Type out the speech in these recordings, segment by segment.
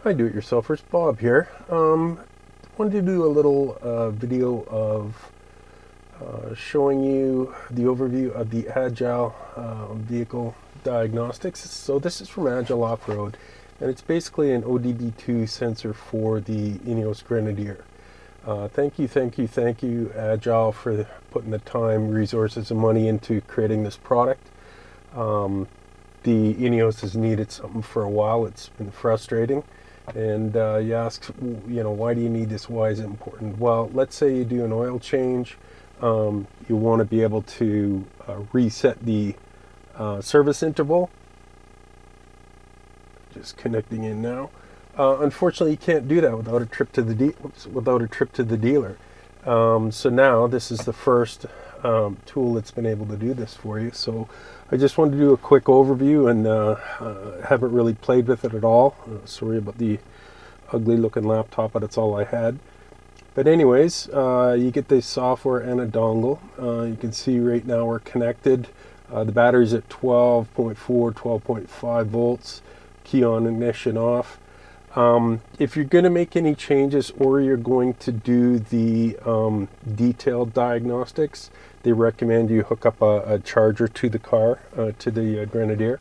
Hi, do-it-yourselfers. Bob here. Wanted to do a little video of showing you the overview of the Agile vehicle diagnostics. So this is from Agile Offroad, and it's basically an ODBII sensor for the Ineos Grenadier. Thank you, Agile, for putting the time, resources, and money into creating this product. The Ineos has needed something for a while. It's been frustrating. And you ask, why do you need this? Why is it important? Well, let's say you do an oil change. You want to be able to reset the service interval. Just connecting in now. Unfortunately, you can't do that without a trip to the dealer. So now this is the first tool that's been able to do this for you. So I just wanted to do a quick overview, and haven't really played with it at all. Sorry about the ugly looking laptop, but that's all I had. But anyways, you get the software and a dongle. You can see right now we're connected. The battery's at 12.4, 12.5 volts. Key on, ignition off. If you're going to make any changes or you're going to do the detailed diagnostics, they recommend you hook up a charger to the car, to the Grenadier.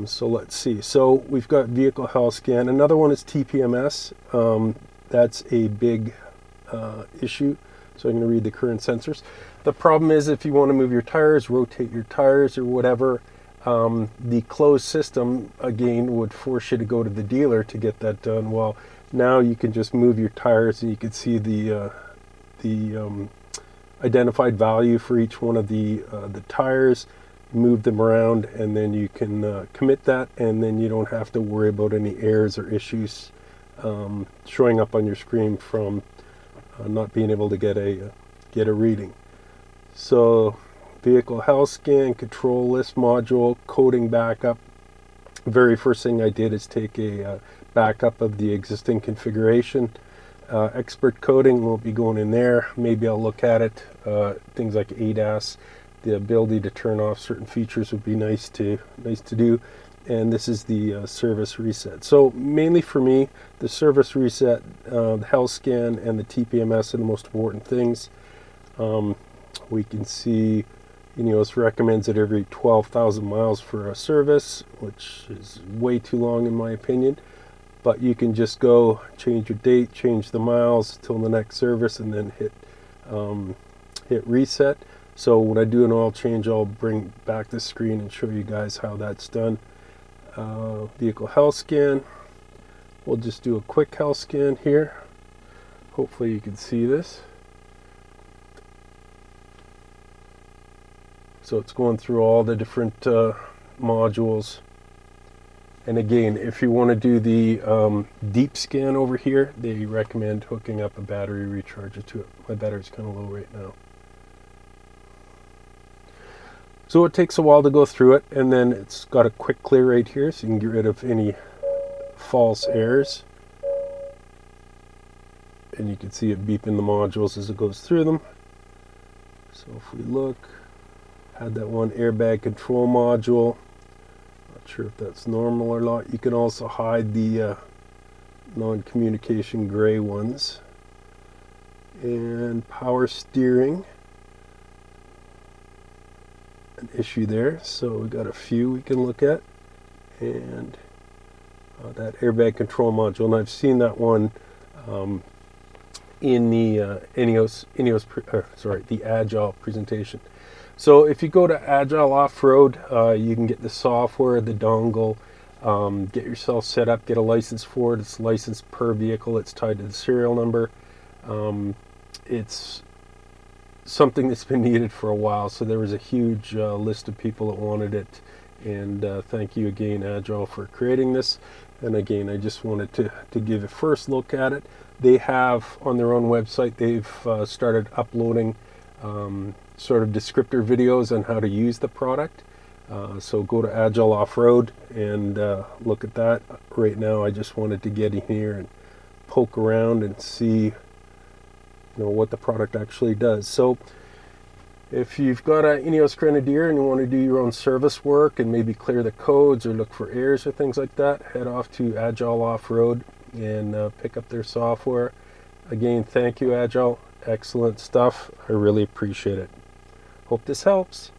So let's see. So we've got vehicle health scan. Another one is TPMS. That's a big issue. So I'm going to read the current sensors. The problem is if you want to move your tires, rotate your tires or whatever, the closed system again would force you to go to the dealer to get that done. Well, now you can just move your tires and you can see the identified value for each one of the tires, move them around, and then you can commit that, and then you don't have to worry about any errors or issues showing up on your screen from not being able to get a reading. So vehicle health scan, control list module, coding backup. The very first thing I did is take a backup of the existing configuration. Expert coding won't be going in there. Maybe I'll look at it. Things like ADAS, the ability to turn off certain features would be nice to do. And this is the service reset. So mainly for me, the service reset, the health scan, and the TPMS are the most important things. We can see Ineos recommends it every 12,000 miles for a service, which is way too long in my opinion. But you can just go change your date, change the miles till the next service, and then hit reset. So when I do an oil change, I'll bring back the screen and show you guys how that's done. Vehicle health scan. We'll just do a quick health scan here. Hopefully you can see this. So it's going through all the different modules. And again, if you want to do the deep scan over here, they recommend hooking up a battery recharger to it. My battery's kind of low right now. So it takes a while to go through it, and then it's got a quick clear right here, so you can get rid of any false errors. And you can see it beeping the modules as it goes through them. So if we look, had that one airbag control module. Not sure if that's normal or not. You can also hide the non-communication gray ones. And power steering. An issue there. So we got a few we can look at. And that airbag control module. And I've seen that one in the the Agile presentation. So if you go to Agile Offroad, you can get the software, the dongle, get yourself set up, get a license for it. It's licensed per vehicle. It's tied to the serial number. It's something that's been needed for a while. So there was a huge list of people that wanted it. And thank you again, Agile, for creating this. And again, I just wanted to give a first look at it. They have on their own website, they've started uploading sort of descriptor videos on how to use the product. So go to Agile Offroad and look at that. Right now I just wanted to get in here and poke around and see what the product actually does. So If you've got an Ineos Grenadier and you want to do your own service work and maybe clear the codes or look for errors or things like that, head off to Agile Offroad and pick up their software. Again, thank you, Agile. Excellent stuff. I really appreciate it. Hope this helps.